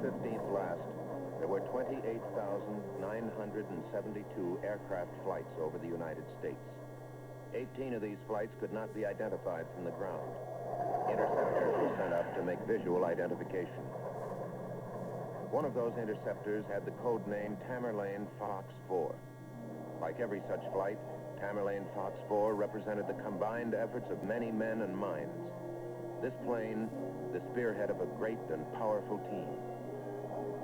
15th last, there were 28,972 aircraft flights over the United States. 18 of these flights could not be identified from the ground. Interceptors were sent up to make visual identification. One of those interceptors had the code name Tamerlane Fox 4. Like every such flight, Tamerlane Fox 4 represented the combined efforts of many men and minds. This plane, the spearhead of a great and powerful team.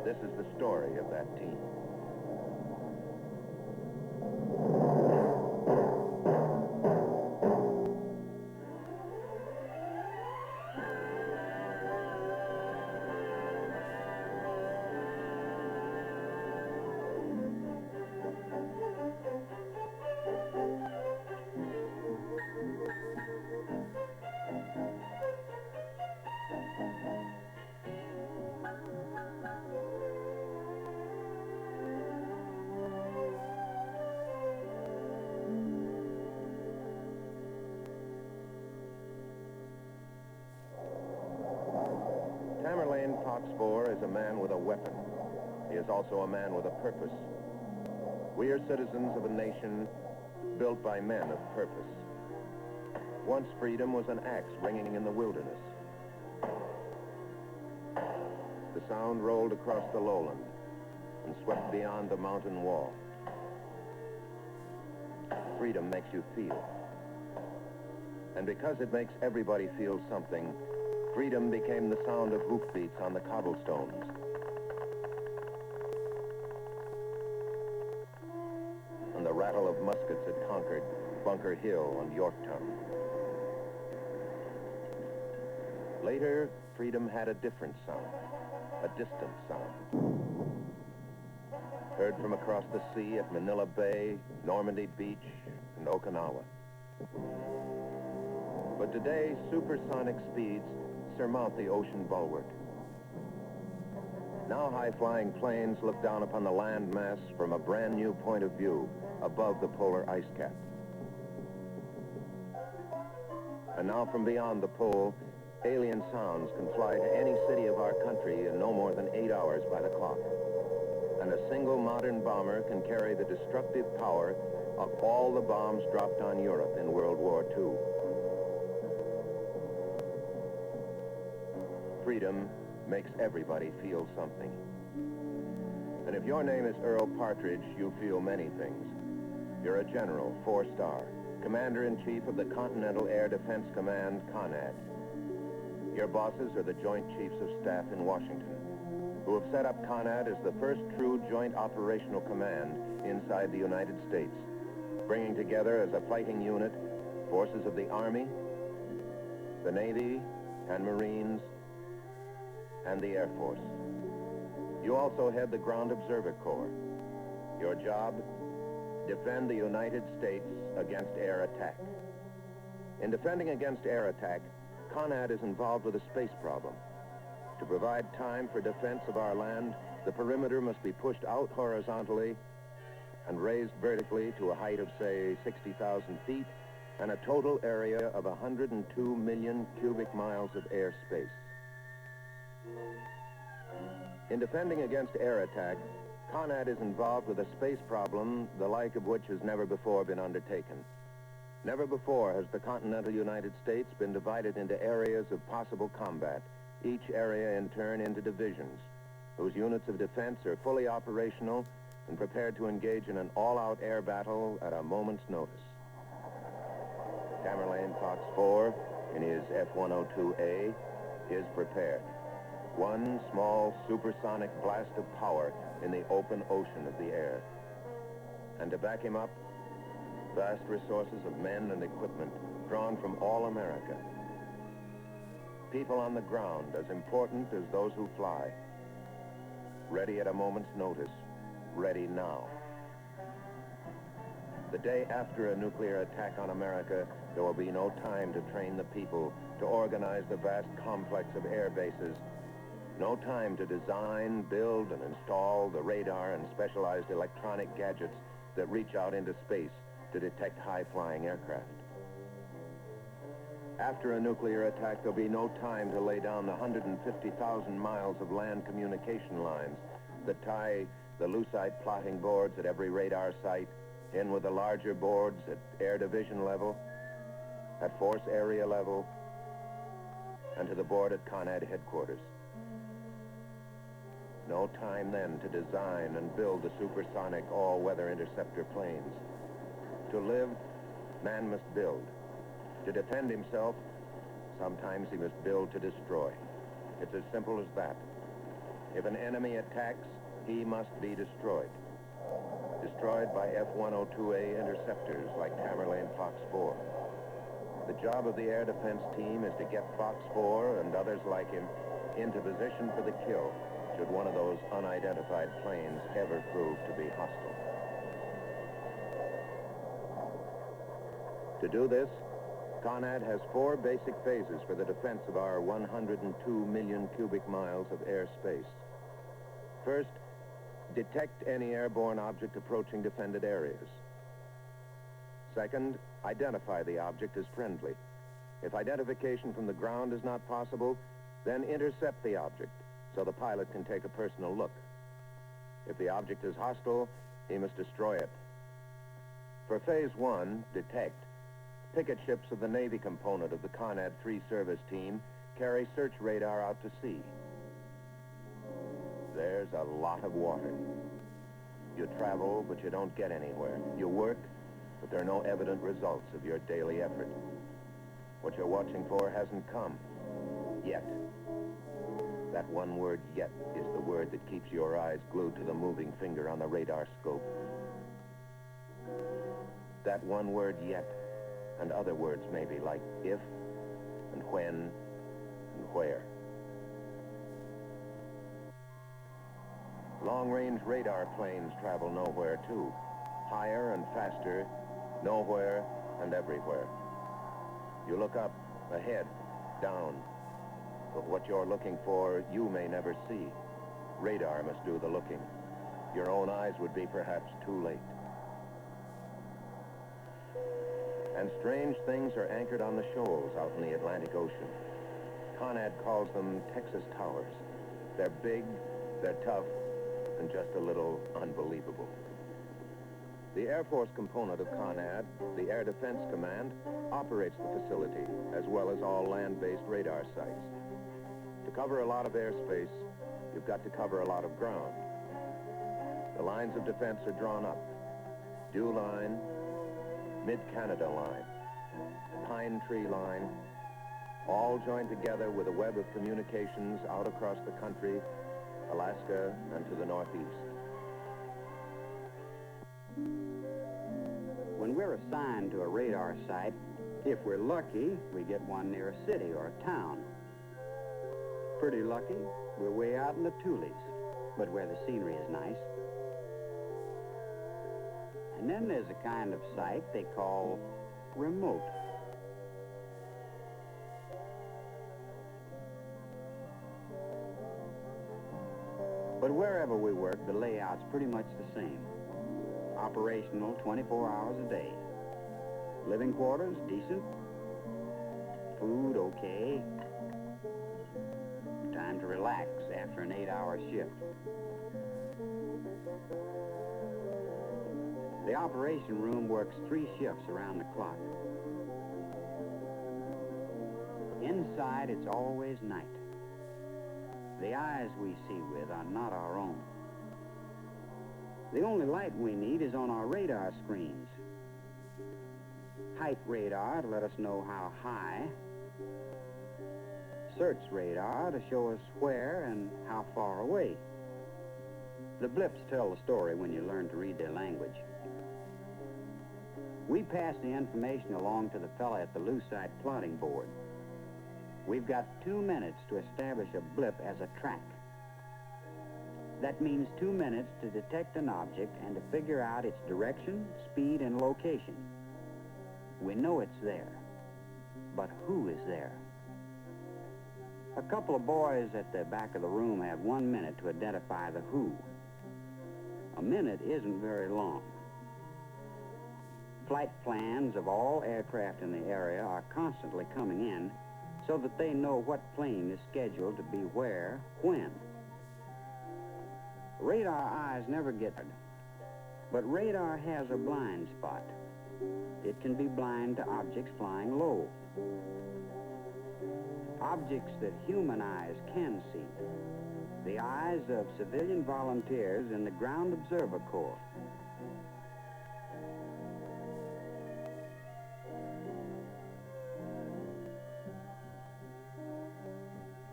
This is the story of that team. Tamerlane Fox 4 is a man with a weapon. He is also a man with a purpose. We are citizens of a nation built by men of purpose. Once freedom was an axe ringing in the wilderness. The sound rolled across the lowland and swept beyond the mountain wall. Freedom makes you feel. And because it makes everybody feel something, freedom became the sound of hoofbeats on the cobblestones. And the rattle of muskets at Concord, Bunker Hill, and Yorktown. Later, freedom had a different sound, a distant sound. Heard from across the sea at Manila Bay, Normandy Beach, and Okinawa. But today, supersonic speeds surmount the ocean bulwark. Now high-flying planes look down upon the land mass from a brand new point of view above the polar ice cap. And now from beyond the pole, alien sounds can fly to any city of our country in no more than 8 hours by the clock. And a single modern bomber can carry the destructive power of all the bombs dropped on Europe in World War II. Freedom makes everybody feel something. And if your name is Earl Partridge, you feel many things. You're a general, 4-star, Commander-in-Chief of the Continental Air Defense Command, CONAD. Your bosses are the Joint Chiefs of Staff in Washington, who have set up CONAD as the first true joint operational command inside the United States, bringing together as a fighting unit forces of the Army, the Navy, and Marines, and the Air Force. You also head the Ground Observer Corps. Your job? Defend the United States against air attack. In defending against air attack, CONAD is involved with a space problem. To provide time for defense of our land, the perimeter must be pushed out horizontally and raised vertically to a height of, say, 60,000 feet and a total area of 102 million cubic miles of airspace. In defending against air attack, CONAD is involved with a space problem the like of which has never before been undertaken. Never before has the continental United States been divided into areas of possible combat, each area in turn into divisions, whose units of defense are fully operational and prepared to engage in an all-out air battle at a moment's notice. Tamerlane Fox 4, in his F-0303, is prepared. One small supersonic blast of power in the open ocean of the air. And to back him up, vast resources of men and equipment drawn from all America. People on the ground as important as those who fly. Ready at a moment's notice, ready now. The day after a nuclear attack on America, there will be no time to train the people, to organize the vast complex of air bases. No time to design, build, and install the radar and specialized electronic gadgets that reach out into space to detect high-flying aircraft. After a nuclear attack, there'll be no time to lay down the 150,000 miles of land communication lines that tie the lucite plotting boards at every radar site in with the larger boards at air division level, at force area level, and to the board at CONAD headquarters. No time then to design and build the supersonic all-weather interceptor planes. To live, man must build. To defend himself, sometimes he must build to destroy. It's as simple as that. If an enemy attacks, he must be destroyed. Destroyed by F-0303 interceptors like Tamerlane Fox 4. The job of the air defense team is to get Fox 4 and others like him into position for the kill should one of those unidentified planes ever prove to be hostile. To do this, CONAD has 4 basic phases for the defense of our 102 million cubic miles of airspace. First, detect any airborne object approaching defended areas. Second, identify the object as friendly. If identification from the ground is not possible, then intercept the object so the pilot can take a personal look. If the object is hostile, he must destroy it. For Phase 1, detect, picket ships of the Navy component of the CONAD 3 service team carry search radar out to sea. There's a lot of water. You travel, but you don't get anywhere. You work, but there are no evident results of your daily effort. What you're watching for hasn't come. Yet. That one word, yet, is the word that keeps your eyes glued to the moving finger on the radar scope. That one word, yet, and other words maybe, like if, and when, and where. Long-range radar planes travel nowhere, too. Higher and faster, nowhere and everywhere. You look up, ahead, down. But what you're looking for, you may never see. Radar must do the looking. Your own eyes would be perhaps too late. And strange things are anchored on the shoals out in the Atlantic Ocean. CONAD calls them Texas Towers. They're big, they're tough, and just a little unbelievable. The Air Force component of CONAD, the Air Defense Command, operates the facility, as well as all land-based radar sites. To cover a lot of airspace, you've got to cover a lot of ground. The lines of defense are drawn up. Dew Line, Mid-Canada Line, Pine Tree Line, all joined together with a web of communications out across the country, Alaska, and to the northeast. When we're assigned to a radar site, if we're lucky, we get one near a city or a town. Pretty lucky, we're way out in the Tules, but where the scenery is nice. And then there's a kind of site they call remote. But wherever we work, the layout's pretty much the same. Operational 24 hours a day. Living quarters, decent. Food, okay. Time to relax after an 8-hour shift. The operation room works 3 shifts around the clock. Inside, it's always night. The eyes we see with are not our own. The only light we need is on our radar screens. Height radar to let us know how high. Search radar to show us where and how far away. The blips tell the story when you learn to read their language. We pass the information along to the fella at the lucite plotting board. We've got 2 minutes to establish a blip as a track. That means 2 minutes to detect an object and to figure out its direction, speed, and location. We know it's there, but who is there? A couple of boys at the back of the room have 1 minute to identify the who. A minute isn't very long. Flight plans of all aircraft in the area are constantly coming in so that they know what plane is scheduled to be where, when. Radar eyes never get it, but radar has a blind spot. It can be blind to objects flying low. Objects that human eyes can see. The eyes of civilian volunteers in the Ground Observer Corps.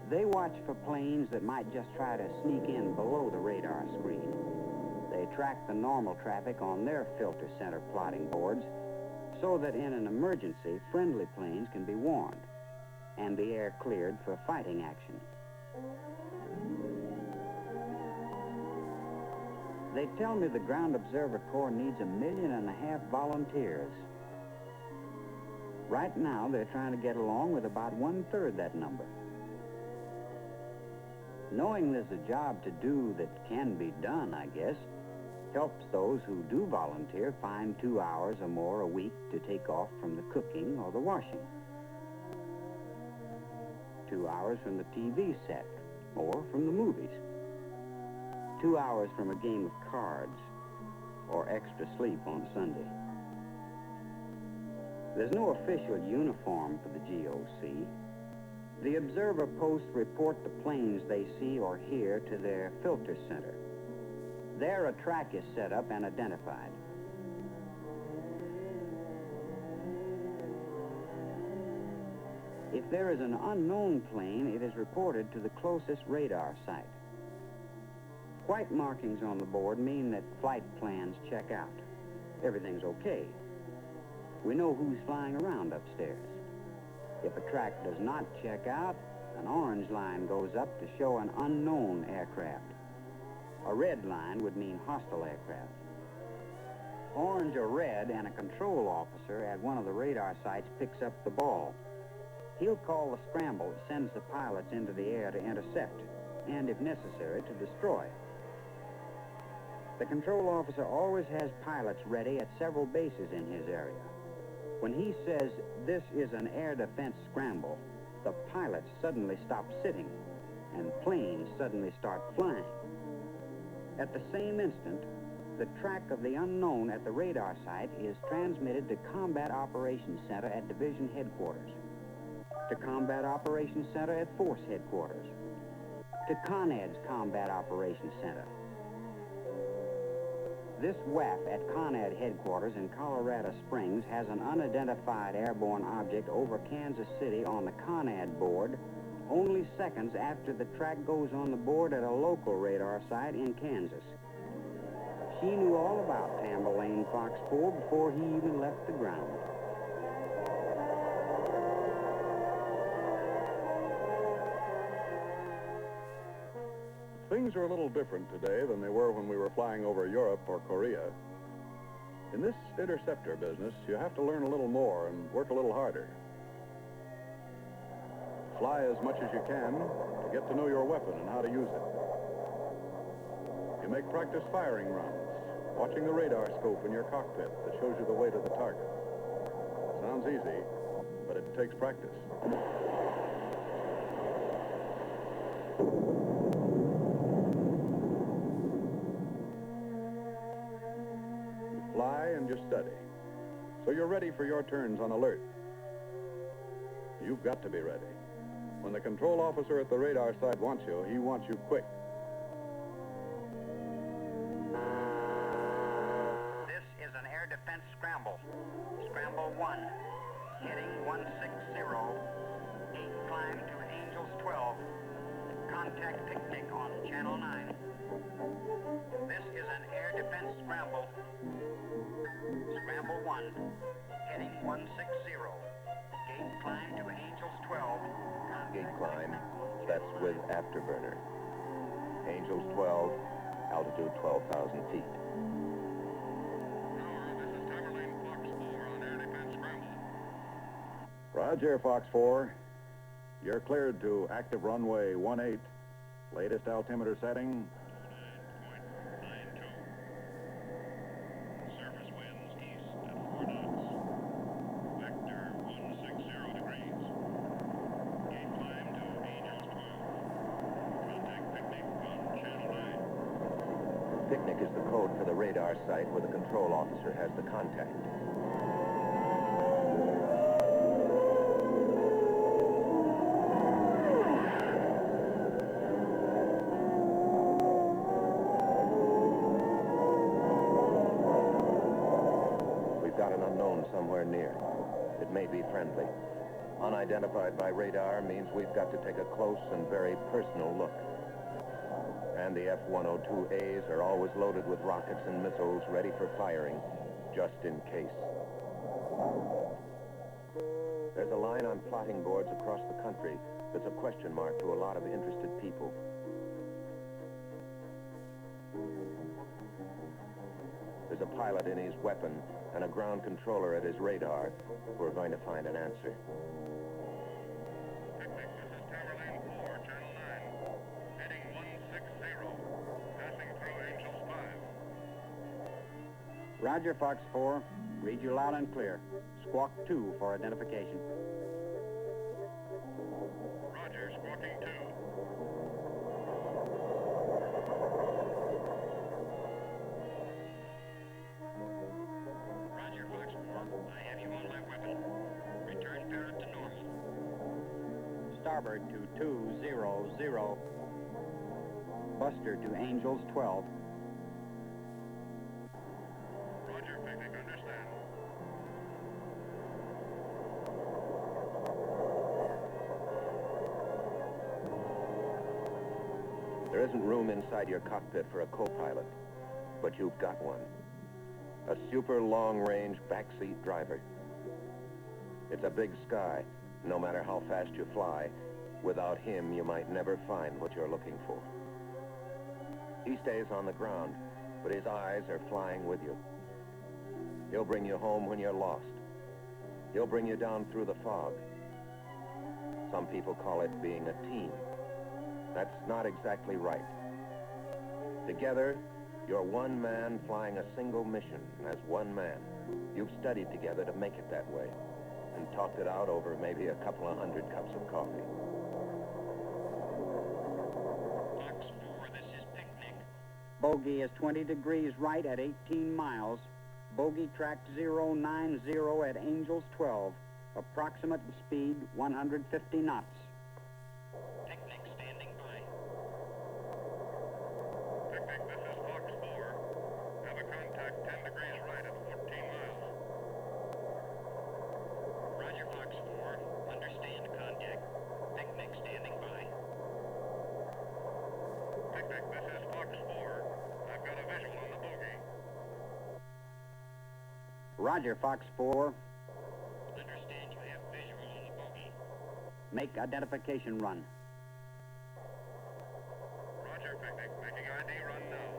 They watch for planes that might just try to sneak in below the radar screen. They track the normal traffic on their filter center plotting boards so that in an emergency, friendly planes can be warned and the air cleared for fighting action. They tell me the Ground Observer Corps needs 1.5 million volunteers. Right now, they're trying to get along with about 1/3 that number. Knowing there's a job to do that can be done, I guess, helps those who do volunteer find 2 hours or more a week to take off from the cooking or the washing. 2 hours from the TV set or from the movies. 2 hours from a game of cards or extra sleep on Sunday. There's no official uniform for the GOC. The observer posts report the planes they see or hear to their filter center. There, a track is set up and identified. If there is an unknown plane, it is reported to the closest radar site. White markings on the board mean that flight plans check out. Everything's okay. We know who's flying around upstairs. If a track does not check out, an orange line goes up to show an unknown aircraft. A red line would mean hostile aircraft. Orange or red, and a control officer at one of the radar sites picks up the ball. He'll call the scramble that sends the pilots into the air to intercept, and if necessary, to destroy. The control officer always has pilots ready at several bases in his area. When he says, "This is an air defense scramble," the pilots suddenly stop sitting, and planes suddenly start flying. At the same instant, the track of the unknown at the radar site is transmitted to Combat Operations Center at Division Headquarters, to Combat Operations Center at Force Headquarters, to ConEd's Combat Operations Center. This WAF at ConEd headquarters in Colorado Springs has an unidentified airborne object over Kansas City on the ConEd board only seconds after the track goes on the board at a local radar site in Kansas. She knew all about Tamberlane Fox 4 before he even left the ground. Things are a little different today than they were when we were flying over Europe or Korea. In this interceptor business, you have to learn a little more and work a little harder. Fly as much as you can to get to know your weapon and how to use it. You make practice firing runs, watching the radar scope in your cockpit that shows you the way to the target. Sounds easy, but it takes practice. Fly and you study. So you're ready for your turns on alert. You've got to be ready. When the control officer at the radar site wants you, he wants you quick. This is an air defense scramble. Scramble 1, heading 160, gate climb to Angels 12. Contact picnic on Channel 9. This is an air defense scramble. Scramble 1, heading 160, gate climb to Angels 12. Gate climb, that's with afterburner. Angels 12, altitude 12,000 feet. Tower, this is Tamberlane Fox 4 on air defense scramble. Roger, Fox 4. You're cleared to active runway 18. Latest altimeter setting? 9.92. Surface winds east at 4 knots. Picnic is the code for the radar site where the control officer has the contact. We've got an unknown somewhere near. It may be friendly. Unidentified by radar means we've got to take a close and very personal look. And the F-0303s are always loaded with rockets and missiles ready for firing, just in case. There's a line on plotting boards across the country that's a question mark to a lot of interested people. There's a pilot in his weapon and a ground controller at his radar who are going to find an answer. Picnic, this is Tower Lane 4, Channel 9. Heading 160. Passing through Angels 5. Roger, Fox 4. Read you loud and clear. Squawk 2 for identification. Roger, squawking 2. Roger, Fox 4. I have you on my weapon. Return parent to normal. Starboard to 200. Buster to Angels 12. Roger, Picnic, understand. There isn't room inside your cockpit for a co-pilot, but you've got one. A super long-range backseat driver. It's a big sky. No matter how fast you fly, without him, you might never find what you're looking for. He stays on the ground, but his eyes are flying with you. He'll bring you home when you're lost. He'll bring you down through the fog. Some people call it being a team. That's not exactly right. Together, you're one man flying a single mission as one man. You've studied together to make it that way, and talked it out over maybe a couple of hundred cups of coffee. Fox 4, this is Picnic. Bogey is 20 degrees right at 18 miles. Bogey track 090 at Angels 12. Approximate speed 150 knots. Picnic, standing by. Picnic, this is Fox 4. Have a contact 10 degrees right at 14 miles. Roger, Fox 4. Understand contact. Picnic, standing by. Picnic, this is Fox 4. I've got a visual on the bogey. Roger, Fox 4. Understand you have visual on the bogey. Make identification run. Roger, Picnic. Making ID run now.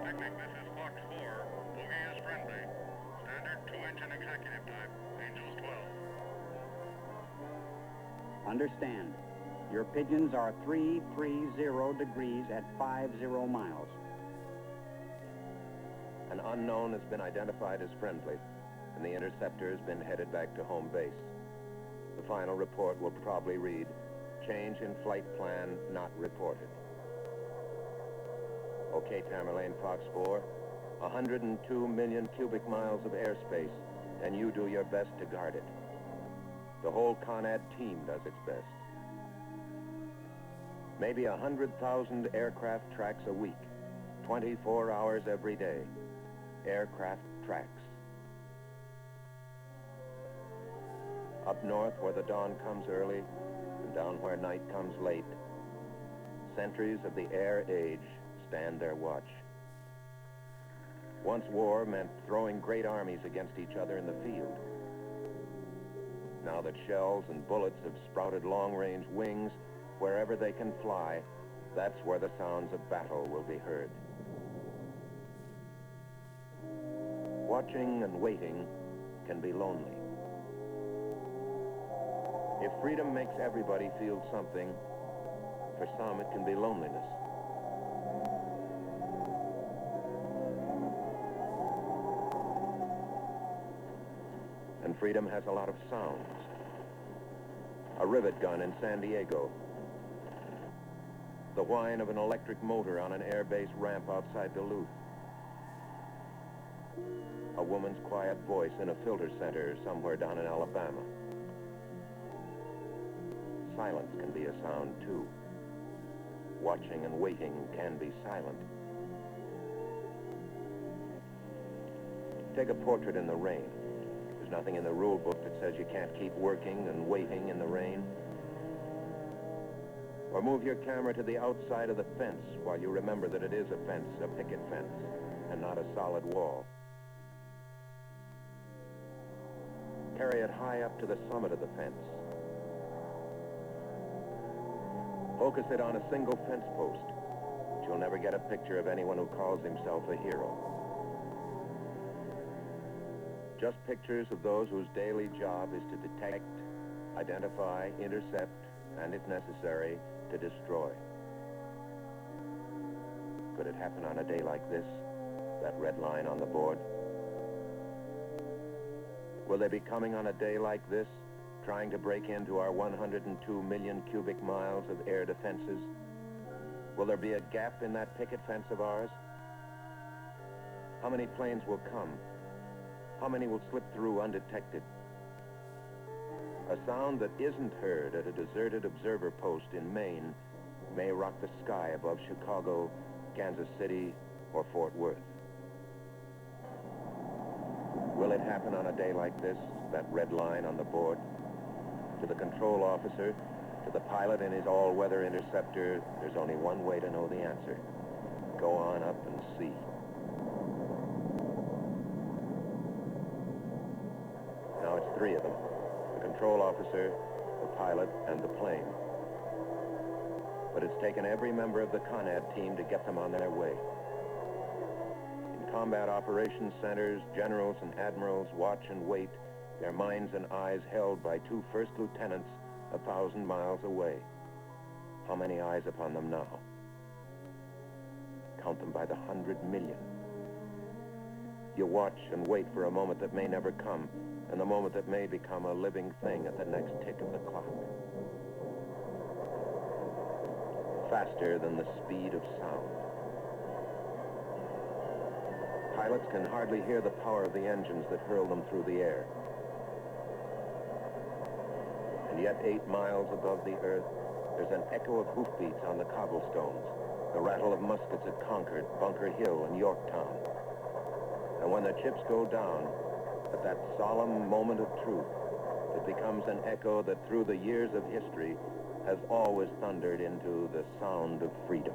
Picnic, this is Fox 4. Bogey is friendly. Standard 2-inch and executive type. Angels 12. Understand. Your pigeons are 330 degrees at 50 miles. An unknown has been identified as friendly, and the interceptor has been headed back to home base. The final report will probably read, change in flight plan not reported. Okay, Tamerlane, Fox 4, 102 million cubic miles of airspace, and you do your best to guard it. The whole ConAd team does its best. Maybe 100,000 aircraft tracks a week, 24 hours every day. Aircraft tracks. Up north where the dawn comes early, and down where night comes late, sentries of the air age stand their watch. Once war meant throwing great armies against each other in the field. Now that shells and bullets have sprouted long-range wings, wherever they can fly, That's where the sounds of battle will be heard. Watching and waiting can be lonely. If freedom makes everybody feel something, for some it can be loneliness. And freedom has a lot of sounds. A rivet gun in San Diego. The whine of an electric motor on an air base ramp outside Duluth. A woman's quiet voice in a filter center somewhere down in Alabama. Silence can be a sound, too. Watching and waiting can be silent. Take a portrait in the rain. There's nothing in the rule book that says you can't keep working and waiting in the rain. Or move your camera to the outside of the fence while you remember that it is a fence, a picket fence, and not a solid wall. Carry it high up to the summit of the fence. Focus it on a single fence post, but you'll never get a picture of anyone who calls himself a hero. Just pictures of those whose daily job is to detect, identify, intercept, and if necessary, to destroy. Could it happen on a day like this? That red line on the board? Will they be coming on a day like this, trying to break into our 102 million cubic miles of air defenses? Will there be a gap in that picket fence of ours? How many planes will come? How many will slip through undetected? A sound that isn't heard at a deserted observer post in Maine may rock the sky above Chicago, Kansas City, or Fort Worth. Will it happen on a day like this, that red line on the board? To the control officer, to the pilot in his all-weather interceptor, there's only one way to know the answer. Go on up and see. Now it's three of them. The control officer, the pilot, and the plane. But it's taken every member of the ConAd team to get them on their way. In combat operations centers, generals and admirals watch and wait, their minds and eyes held by two first lieutenants 1,000 miles away. How many eyes upon them now? Count them by the 100 million. You watch and wait for a moment that may never come, and the moment that may become a living thing at the next tick of the clock. Faster than the speed of sound. Pilots can hardly hear the power of the engines that hurl them through the air. And yet 8 miles above the earth, there's an echo of hoofbeats on the cobblestones, the rattle of muskets at Concord, Bunker Hill, and Yorktown. And when the chips go down, at that solemn moment of truth, it becomes an echo that through the years of history has always thundered into the sound of freedom.